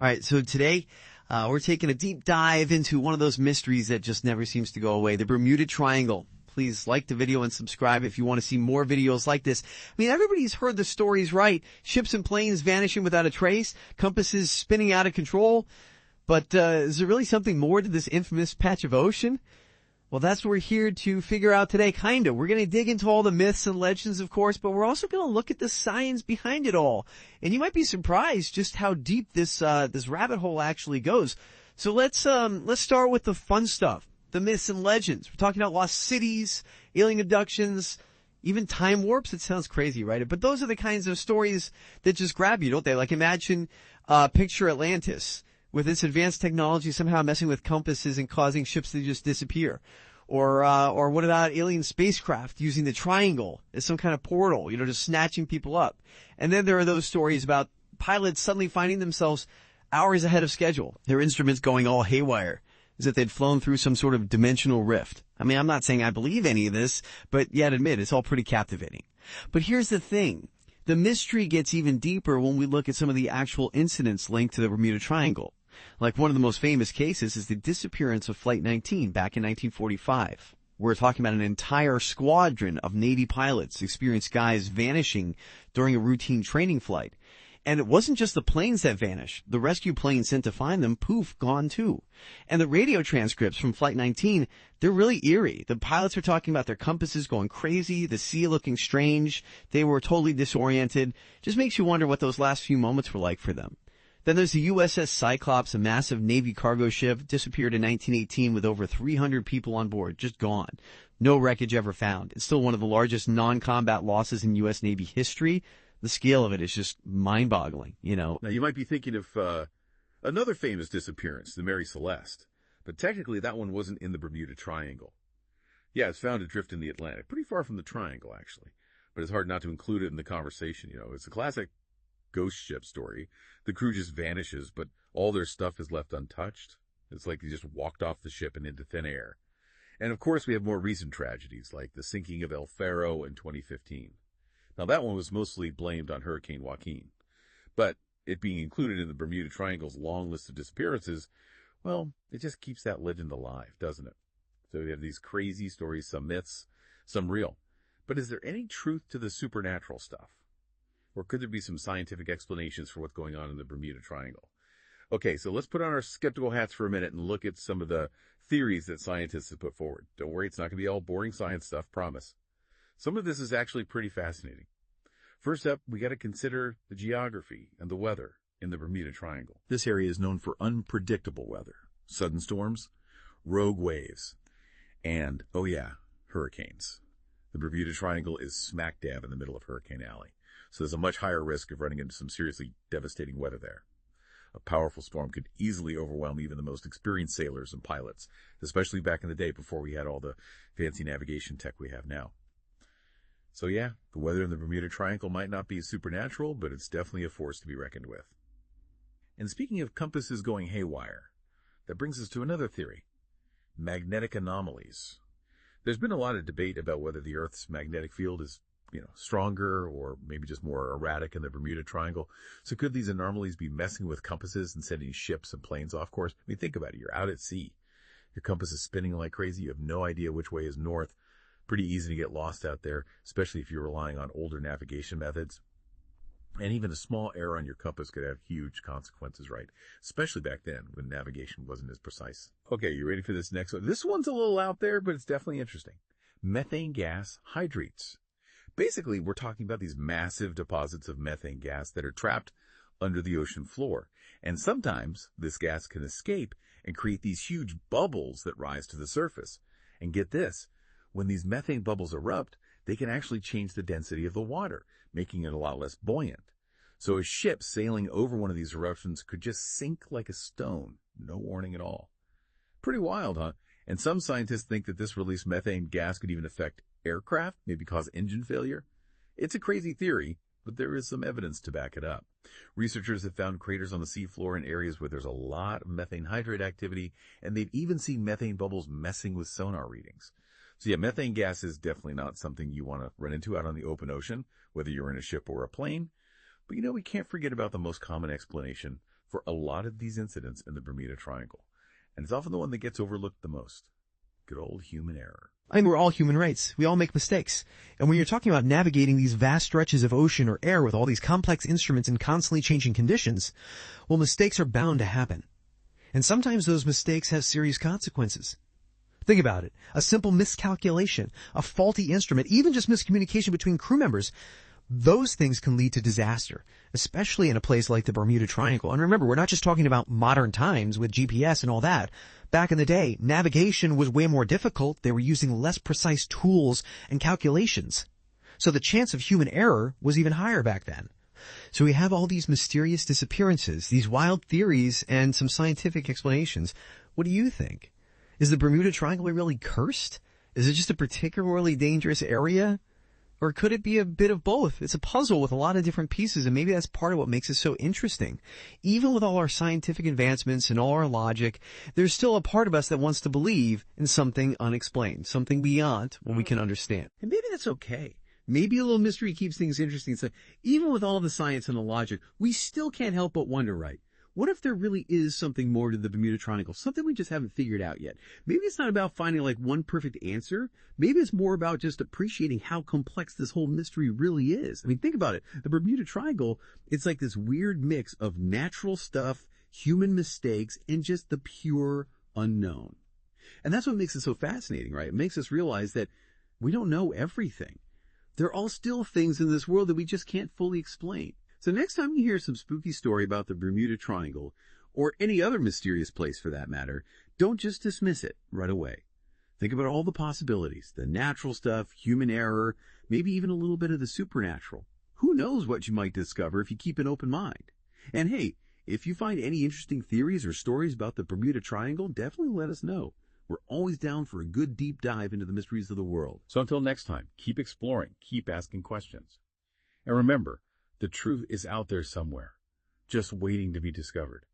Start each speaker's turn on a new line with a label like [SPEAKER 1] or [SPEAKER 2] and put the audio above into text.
[SPEAKER 1] All right, so today we're taking a deep dive into one of those mysteries that just never seems to go away, the Bermuda Triangle. Please like the video and subscribe if you want to see more videos like this. I mean, everybody's heard the stories, right? Ships and planes vanishing without a trace, compasses spinning out of control. But is there really something more to this infamous patch of ocean? Well, that's what we're here to figure out today, kinda. We're gonna dig into all the myths and legends, of course, but we're also gonna look at the science behind it all. And you might be surprised just how deep this rabbit hole actually goes. So let's start with the fun stuff. The myths and legends. We're talking about lost cities, alien abductions, even time warps. It sounds crazy, right? But those are the kinds of stories that just grab you, don't they? Like imagine, picture Atlantis, with its advanced technology somehow messing with compasses and causing ships to just disappear. Or what about alien spacecraft using the triangle as some kind of portal, just snatching people up. And then there are those stories about pilots suddenly finding themselves hours ahead of schedule, their instruments going all haywire, as if they'd flown through some sort of dimensional rift. I mean, I'm not saying I believe any of this, but yet admit it's all pretty captivating. But here's the thing. The mystery gets even deeper when we look at some of the actual incidents linked to the Bermuda Triangle. Like one of the most famous cases is the disappearance of Flight 19 back in 1945. We're talking about an entire squadron of Navy pilots experienced guys vanishing during a routine training flight. And it wasn't just the planes that vanished. The rescue plane sent to find them, poof, gone too. And the radio transcripts from Flight 19, they're really eerie. The pilots are talking about their compasses going crazy, the sea looking strange. They were totally disoriented. Just makes you wonder what those last few moments were like for them. Then there's the USS Cyclops, a massive Navy cargo ship, disappeared in 1918 with over 300 people on board, just gone. No wreckage ever found. It's still one of the largest non-combat losses in U.S. Navy history. The scale of it is just mind-boggling,
[SPEAKER 2] Now, you might be thinking of another famous disappearance, the Mary Celeste. But technically, that one wasn't in the Bermuda Triangle. Yeah, it's found adrift in the Atlantic, pretty far from the Triangle, actually. But it's hard not to include it in the conversation, It's a classic ghost ship story. The crew just vanishes, but all their stuff is left untouched. It's like they just walked off the ship and into thin air. And of course, we have more recent tragedies, like the sinking of El Faro in 2015. Now, that one was mostly blamed on Hurricane Joaquin. But it being included in the Bermuda Triangle's long list of disappearances, well, it just keeps that legend alive, doesn't it? So we have these crazy stories, some myths, some real. But is there any truth to the supernatural stuff? Or could there be some scientific explanations for what's going on in the Bermuda Triangle? Okay, so let's put on our skeptical hats for a minute and look at some of the theories that scientists have put forward. Don't worry, it's not going to be all boring science stuff, promise. Some of this is actually pretty fascinating. First up, we got to consider the geography and the weather in the Bermuda Triangle. This area is known for unpredictable weather, sudden storms, rogue waves, and, oh yeah, hurricanes. The Bermuda Triangle is smack dab in the middle of Hurricane Alley. So there's a much higher risk of running into some seriously devastating weather there. A powerful storm could easily overwhelm even the most experienced sailors and pilots, especially back in the day before we had all the fancy navigation tech we have now. So yeah, the weather in the Bermuda Triangle might not be supernatural, but it's definitely a force to be reckoned with. And speaking of compasses going haywire, that brings us to another theory: magnetic anomalies. There's been a lot of debate about whether the Earth's magnetic field is stronger or maybe just more erratic in the Bermuda Triangle. So could these anomalies be messing with compasses and sending ships and planes off course? I mean, think about it. You're out at sea. Your compass is spinning like crazy. You have no idea which way is north. Pretty easy to get lost out there, especially if you're relying on older navigation methods. And even a small error on your compass could have huge consequences, right? Especially back then when navigation wasn't as precise. Okay, you ready for this next one? This one's a little out there, but it's definitely interesting. Methane gas hydrates. Basically, we're talking about these massive deposits of methane gas that are trapped under the ocean floor. And sometimes this gas can escape and create these huge bubbles that rise to the surface. And get this, when these methane bubbles erupt, they can actually change the density of the water, making it a lot less buoyant. So a ship sailing over one of these eruptions could just sink like a stone, no warning at all. Pretty wild, huh? And some scientists think that this released methane gas could even affect aircraft, maybe cause engine failure. It's a crazy theory, but there is some evidence to back it up. Researchers have found craters on the seafloor in areas where there's a lot of methane hydrate activity, and they've even seen methane bubbles messing with sonar readings. So yeah, methane gas is definitely not something you want to run into out on the open ocean, whether you're in a ship or a plane. But we can't forget about the most common explanation, for a lot of these incidents in the Bermuda Triangle, and it's often the one that gets overlooked the most. Good old human error.
[SPEAKER 3] I mean, we're all human race. We all make mistakes. And when you're talking about navigating these vast stretches of ocean or air with all these complex instruments and constantly changing conditions, well, mistakes are bound to happen. And sometimes those mistakes have serious consequences. Think about it. A simple miscalculation, a faulty instrument, even just miscommunication between crew members, those things can lead to disaster, especially in a place like the Bermuda Triangle. And remember, we're not just talking about modern times with GPS and all that. Back in the day, navigation was way more difficult. They were using less precise tools and calculations. So the chance of human error was even higher back then. So we have all these mysterious disappearances, these wild theories, and some scientific explanations. What do you think? Is the Bermuda Triangle really cursed? Is it just a particularly dangerous area? Or could it be a bit of both? It's a puzzle with a lot of different pieces, and maybe that's part of what makes it so interesting. Even with all our scientific advancements and all our logic, there's still a part of us that wants to believe in something unexplained, something beyond what we can understand.
[SPEAKER 1] And maybe that's okay. Maybe a little mystery keeps things interesting. So even with all the science and the logic, we still can't help but wonder, right? What if there really is something more to the Bermuda Triangle, something we just haven't figured out yet? Maybe it's not about finding like one perfect answer. Maybe it's more about just appreciating how complex this whole mystery really is. I mean, think about it. The Bermuda Triangle, it's like this weird mix of natural stuff, human mistakes, and just the pure unknown. And that's what makes it so fascinating, right? It makes us realize that we don't know everything. There are still things in this world that we just can't fully explain. So next time you hear some spooky story about the Bermuda Triangle, or any other mysterious place for that matter, don't just dismiss it right away. Think about all the possibilities, the natural stuff, human error, maybe even a little bit of the supernatural. Who knows what you might discover if you keep an open mind. And hey, if you find any interesting theories or stories about the Bermuda Triangle, definitely let us know. We're always down for a good deep dive into the mysteries of the world.
[SPEAKER 2] So until next time, keep exploring, keep asking questions. And remember, the truth is out there somewhere, just waiting to be discovered.